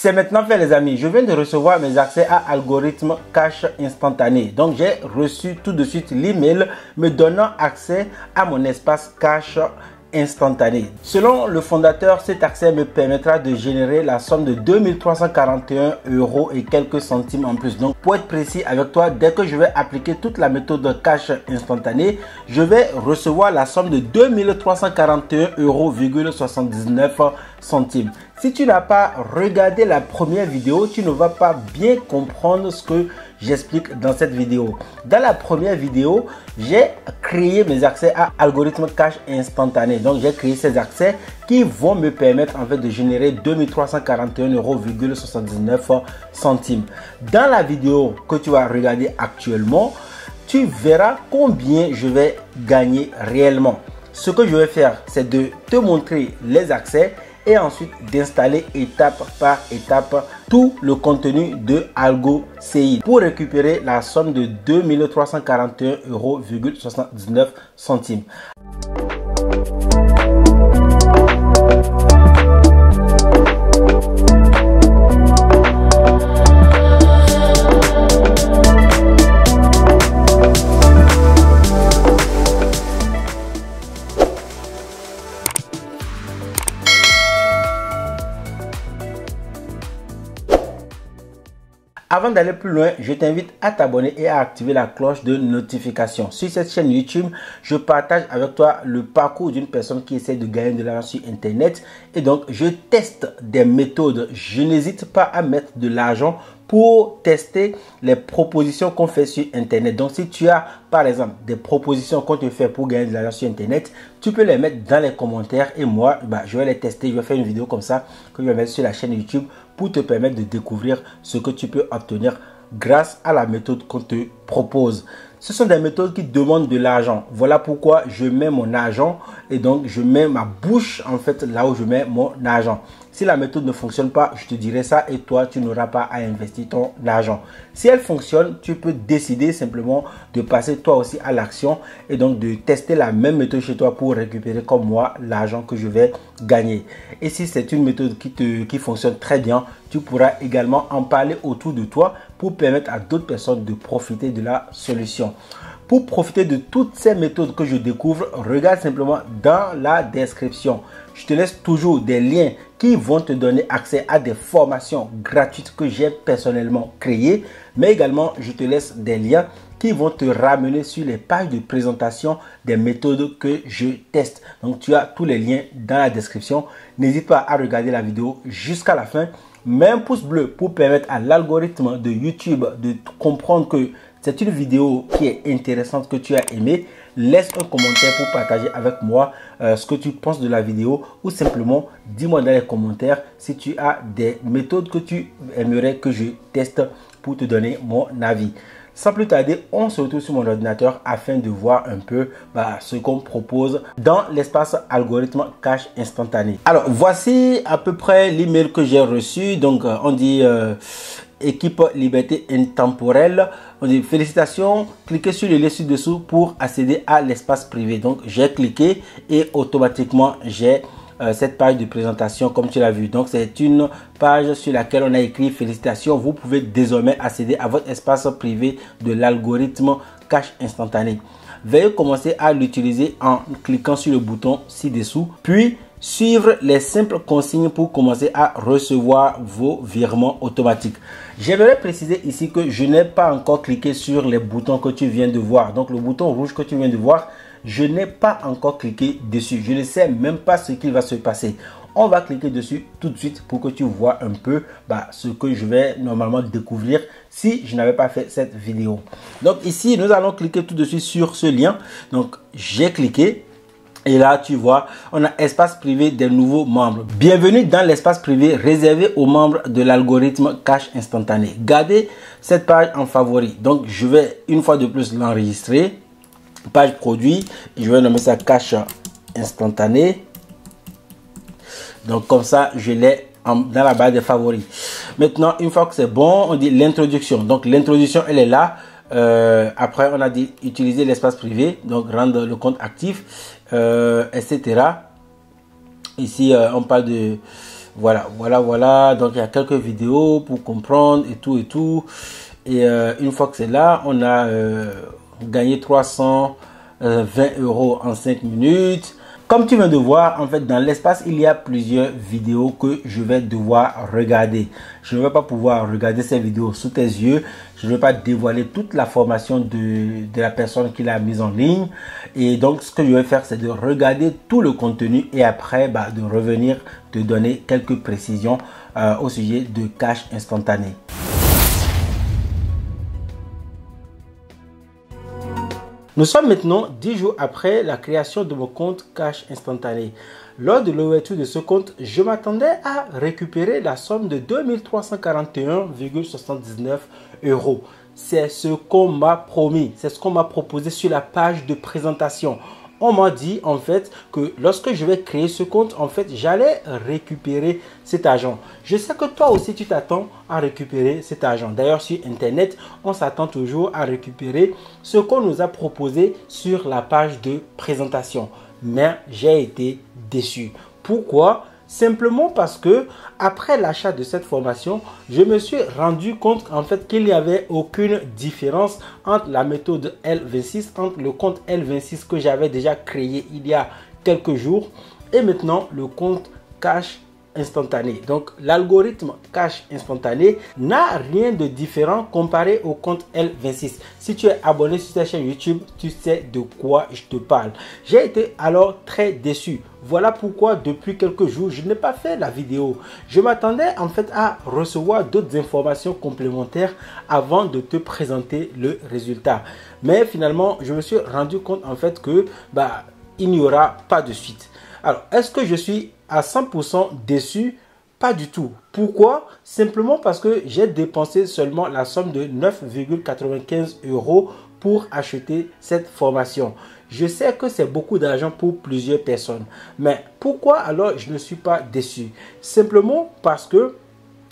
C'est maintenant fait les amis, je viens de recevoir mes accès à Algorithme Cash Instantané. Donc j'ai reçu tout de suite l'email me donnant accès à mon espace cash instantané. Selon le fondateur, cet accès me permettra de générer la somme de 2341 € et quelques centimes en plus. Donc pour être précis avec toi, dès que je vais appliquer toute la méthode cash instantané, je vais recevoir la somme de 2341,79 €. Si tu n'as pas regardé la première vidéo, tu ne vas pas bien comprendre ce que j'explique dans cette vidéo. Dans la première vidéo, j'ai créé mes accès à Algorithme Cash Instantané. Donc, j'ai créé ces accès qui vont me permettre en fait de générer 2341,79 €. Dans la vidéo que tu vas regarder actuellement, tu verras combien je vais gagner réellement. Ce que je vais faire, c'est de te montrer les accès et ensuite d'installer étape par étape tout le contenu de Algo CI pour récupérer la somme de 2341,79 €. Avant d'aller plus loin, je t'invite à t'abonner et à activer la cloche de notification. Sur cette chaîne YouTube, je partage avec toi le parcours d'une personne qui essaie de gagner de l'argent sur Internet. Et donc, je teste des méthodes. Je n'hésite pas à mettre de l'argent pour tester les propositions qu'on fait sur Internet. Donc, si tu as, par exemple, des propositions qu'on te fait pour gagner de l'argent sur Internet, tu peux les mettre dans les commentaires et moi, je vais les tester. Je vais faire une vidéo comme ça que je vais mettre sur la chaîne YouTube pour te permettre de découvrir ce que tu peux obtenir grâce à la méthode qu'on te propose. Ce sont des méthodes qui demandent de l'argent. Voilà pourquoi je mets mon argent et donc je mets ma bouche en fait là où je mets mon argent. Si la méthode ne fonctionne pas, je te dirai ça et toi, tu n'auras pas à investir ton argent. Si elle fonctionne, tu peux décider simplement de passer toi aussi à l'action et donc de tester la même méthode chez toi pour récupérer comme moi l'argent que je vais gagner. Et si c'est une méthode qui fonctionne très bien, tu pourras également en parler autour de toi pour permettre à d'autres personnes de profiter de la solution. Pour profiter de toutes ces méthodes que je découvre, regarde simplement dans la description. Je te laisse toujours des liens qui vont te donner accès à des formations gratuites que j'ai personnellement créées. Mais également, je te laisse des liens qui vont te ramener sur les pages de présentation des méthodes que je teste. Donc, tu as tous les liens dans la description. N'hésite pas à regarder la vidéo jusqu'à la fin. Mets un pouce bleu pour permettre à l'algorithme de YouTube de comprendre que c'est une vidéo qui est intéressante, que tu as aimé. Laisse un commentaire pour partager avec moi ce que tu penses de la vidéo ou simplement dis-moi dans les commentaires si tu as des méthodes que tu aimerais que je teste pour te donner mon avis. Sans plus tarder, on se retrouve sur mon ordinateur afin de voir un peu ce qu'on propose dans l'espace Algorithme Cash Instantané. Alors, voici à peu près l'email que j'ai reçu. Donc, on dit équipe liberté intemporelle. On dit félicitations, cliquez sur le lien ci-dessous pour accéder à l'espace privé. Donc, j'ai cliqué et automatiquement, j'ai cette page de présentation comme tu l'as vu. Donc c'est une page sur laquelle on a écrit félicitations, vous pouvez désormais accéder à votre espace privé de l'algorithme cash instantané. Veuillez commencer à l'utiliser en cliquant sur le bouton ci-dessous, puis suivre les simples consignes pour commencer à recevoir vos virements automatiques. J'aimerais préciser ici que je n'ai pas encore cliqué sur les boutons que tu viens de voir. Donc le bouton rouge que tu viens de voir, je n'ai pas encore cliqué dessus. Je ne sais même pas ce qu'il va se passer. On va cliquer dessus tout de suite pour que tu vois un peu ce que je vais normalement découvrir si je n'avais pas fait cette vidéo. Donc ici, nous allons cliquer tout de suite sur ce lien. Donc j'ai cliqué. Et là, tu vois, on a espace privé des nouveaux membres. Bienvenue dans l'espace privé réservé aux membres de l'algorithme cash instantané. Gardez cette page en favori. Donc, je vais une fois de plus l'enregistrer. Page produit. Je vais nommer ça cash instantané. Donc, comme ça, je l'ai dans la barre des favoris. Maintenant, une fois que c'est bon, on dit l'introduction. Donc, l'introduction, elle est là. Après, on a dit utiliser l'espace privé, donc rendre le compte actif, etc. Ici, on parle de Voilà. Donc il y a quelques vidéos pour comprendre et tout. Et une fois que c'est là, on a gagné 320 € en 5 minutes. Comme tu viens de voir, en fait, dans l'espace, il y a plusieurs vidéos que je vais devoir regarder. Je ne vais pas pouvoir regarder ces vidéos sous tes yeux. Je ne vais pas dévoiler toute la formation de la personne qui l'a mise en ligne. Et donc, ce que je vais faire, c'est de regarder tout le contenu et après, de revenir te donner quelques précisions au sujet de cash instantané. Nous sommes maintenant 10 jours après la création de mon compte Cash Instantané. Lors de l'ouverture de ce compte, je m'attendais à récupérer la somme de 2341,79 €. C'est ce qu'on m'a promis, c'est ce qu'on m'a proposé sur la page de présentation. On m'a dit en fait que lorsque je vais créer ce compte, en fait, j'allais récupérer cet argent. Je sais que toi aussi, tu t'attends à récupérer cet argent. D'ailleurs, sur Internet, on s'attend toujours à récupérer ce qu'on nous a proposé sur la page de présentation. Mais j'ai été déçu. Pourquoi ? Simplement parce que après l'achat de cette formation, je me suis rendu compte en fait qu'il n'y avait aucune différence entre la méthode L26, entre le compte L26 que j'avais déjà créé il y a quelques jours et maintenant le compte Cash Instantané. Donc l'algorithme Cash Instantané n'a rien de différent comparé au compte L26. Si tu es abonné sur cette chaîne YouTube, tu sais de quoi je te parle. J'ai été alors très déçu. Voilà pourquoi depuis quelques jours, je n'ai pas fait la vidéo. Je m'attendais en fait à recevoir d'autres informations complémentaires avant de te présenter le résultat. Mais finalement, je me suis rendu compte en fait que il n'y aura pas de suite. Alors, est-ce que je suis à 100% déçu? Pas du tout. Pourquoi? Simplement parce que j'ai dépensé seulement la somme de 9,95 € pour acheter cette formation. Je sais que c'est beaucoup d'argent pour plusieurs personnes. Mais pourquoi alors je ne suis pas déçu? Simplement parce que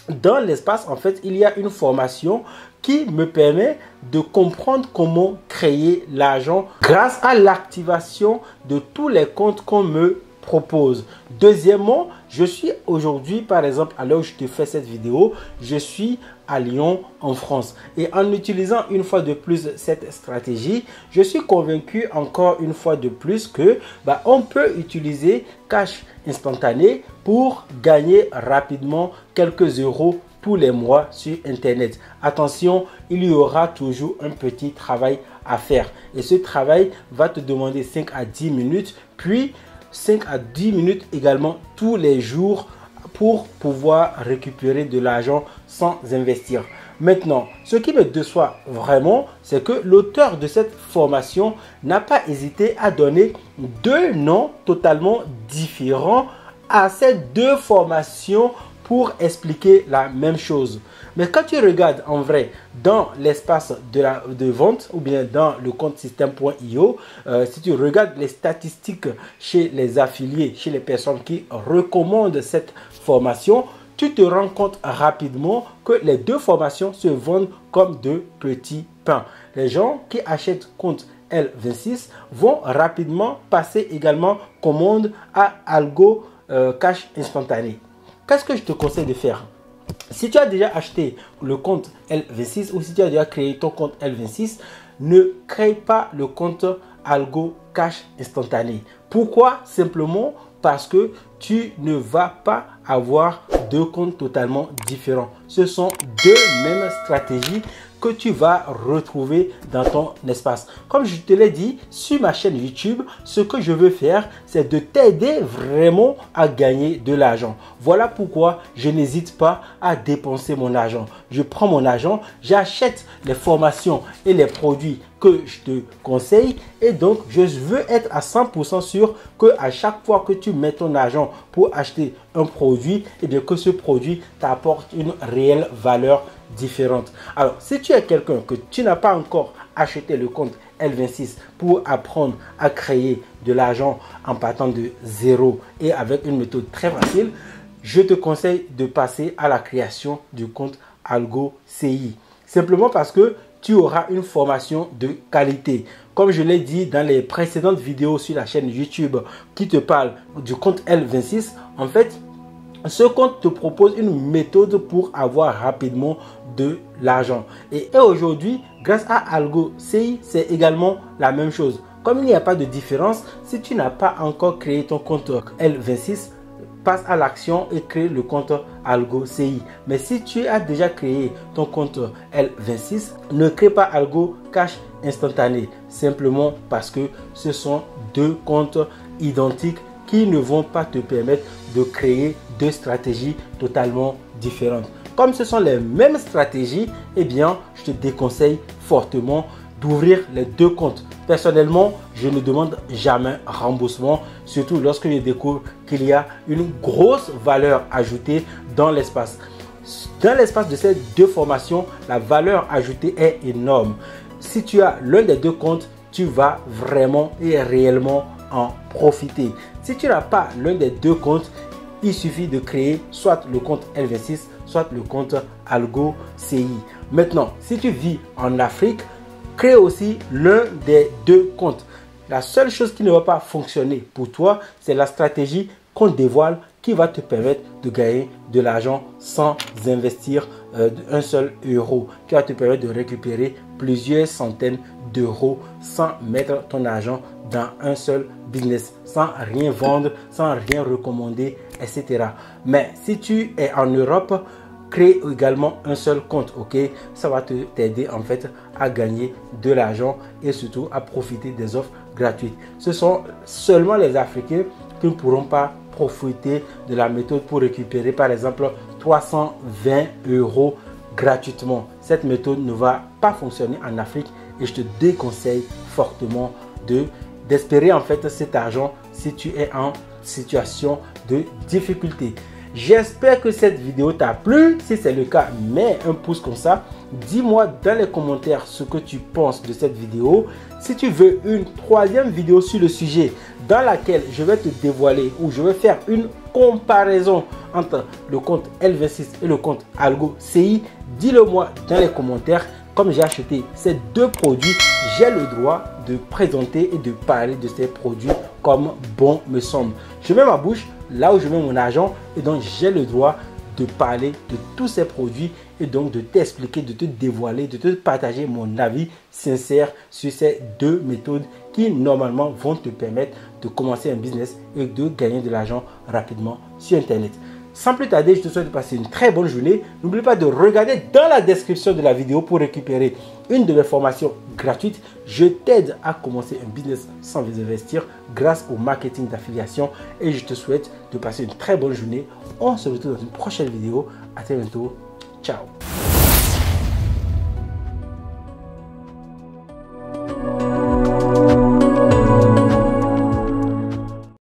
dans l'espace, en fait, il y a une formation qui me permet de comprendre comment créer l'argent grâce à l'activation de tous les comptes qu'on me propose. Deuxièmement, je suis aujourd'hui, par exemple, à l'heure où je te fais cette vidéo, je suis à Lyon, en France. Et en utilisant une fois de plus cette stratégie, je suis convaincu encore une fois de plus que on peut utiliser Cash Instantané pour gagner rapidement quelques euros tous les mois sur Internet. Attention, il y aura toujours un petit travail à faire. Et ce travail va te demander 5 à 10 minutes, puis 5 à 10 minutes également tous les jours pour pouvoir récupérer de l'argent sans investir. Maintenant, ce qui me déçoit vraiment, c'est que l'auteur de cette formation n'a pas hésité à donner deux noms totalement différents à ces deux formations pour expliquer la même chose. Mais quand tu regardes en vrai dans l'espace de vente ou bien dans le compte système.io, si tu regardes les statistiques chez les affiliés, chez les personnes qui recommandent cette formation, tu te rends compte rapidement que les deux formations se vendent comme de petits pains. Les gens qui achètent compte L26 vont rapidement passer également commande à Algo Cash Instantané. Qu'est-ce que je te conseille de faire? Si tu as déjà acheté le compte L26 ou si tu as déjà créé ton compte L26, ne crée pas le compte Algo Cash Instantané. Pourquoi? Simplement parce que tu ne vas pas avoir deux comptes totalement différents. Ce sont deux mêmes stratégies que tu vas retrouver dans ton espace. Comme je te l'ai dit, sur ma chaîne YouTube, ce que je veux faire, c'est de t'aider vraiment à gagner de l'argent. Voilà pourquoi je n'hésite pas à dépenser mon argent. Je prends mon argent, j'achète les formations et les produits que je te conseille et donc je veux être à 100% sûr que à chaque fois que tu mets ton argent pour acheter un produit, et bien que ce produit t'apporte une réelle valeur différente. Alors, si tu es quelqu'un que tu n'as pas encore acheté le compte L26 pour apprendre à créer de l'argent en partant de zéro et avec une méthode très facile, je te conseille de passer à la création du compte Algo CI. Simplement parce que tu auras une formation de qualité. Comme je l'ai dit dans les précédentes vidéos sur la chaîne YouTube qui te parle du compte L26, en fait, Ce compte te propose une méthode pour avoir rapidement de l'argent. Et aujourd'hui, grâce à Algo CI, c'est également la même chose. Comme il n'y a pas de différence, si tu n'as pas encore créé ton compte L26, passe à l'action et crée le compte Algo CI. Mais si tu as déjà créé ton compte L26, ne crée pas Algo Cash Instantané. Simplement parce que ce sont deux comptes identiques qui ne vont pas te permettre de créer deux stratégies totalement différentes. Comme ce sont les mêmes stratégies, eh bien, je te déconseille fortement d'ouvrir les deux comptes. Personnellement, je ne demande jamais remboursement, surtout lorsque je découvre qu'il y a une grosse valeur ajoutée dans l'espace. Dans l'espace de ces deux formations, la valeur ajoutée est énorme. Si tu as l'un des deux comptes, tu vas vraiment et réellement en profiter. Si tu n'as pas l'un des deux comptes, il suffit de créer soit le compte L26, soit le compte Algo CI. Maintenant, si tu vis en Afrique, crée aussi l'un des deux comptes. La seule chose qui ne va pas fonctionner pour toi, c'est la stratégie qu'on dévoile qui va te permettre de gagner de l'argent sans investir un seul euro, qui va te permettre de récupérer plusieurs centaines d'euros sans mettre ton argent dans un seul business, sans rien vendre, sans rien recommander, etc. Mais si tu es en Europe, crée également un seul compte, ok? Ça va t'aider en fait à gagner de l'argent et surtout à profiter des offres gratuites. Ce sont seulement les Africains qui ne pourront pas profiter de la méthode pour récupérer par exemple 320 euros gratuitement. Cette méthode ne va pas fonctionner en Afrique et je te déconseille fortement d'espérer en fait cet argent si tu es en situation de difficulté. J'espère que cette vidéo t'a plu. Si c'est le cas, mets un pouce comme ça. Dis-moi dans les commentaires ce que tu penses de cette vidéo. Si tu veux une troisième vidéo sur le sujet dans laquelle je vais te dévoiler ou je vais faire une comparaison entre le compte L26 et le compte Algo CI, dis-le moi dans les commentaires. Comme j'ai acheté ces deux produits, j'ai le droit de présenter et de parler de ces produits comme bon me semble. Je mets ma bouche là où je mets mon argent et donc j'ai le droit de parler de tous ces produits et donc de t'expliquer, de te dévoiler, de te partager mon avis sincère sur ces deux méthodes qui normalement vont te permettre de commencer un business et de gagner de l'argent rapidement sur Internet. Sans plus tarder, je te souhaite de passer une très bonne journée. N'oublie pas de regarder dans la description de la vidéo pour récupérer une de mes formations gratuites. Je t'aide à commencer un business sans investir grâce au marketing d'affiliation et je te souhaite de passer une très bonne journée. On se retrouve dans une prochaine vidéo. À très bientôt. Ciao.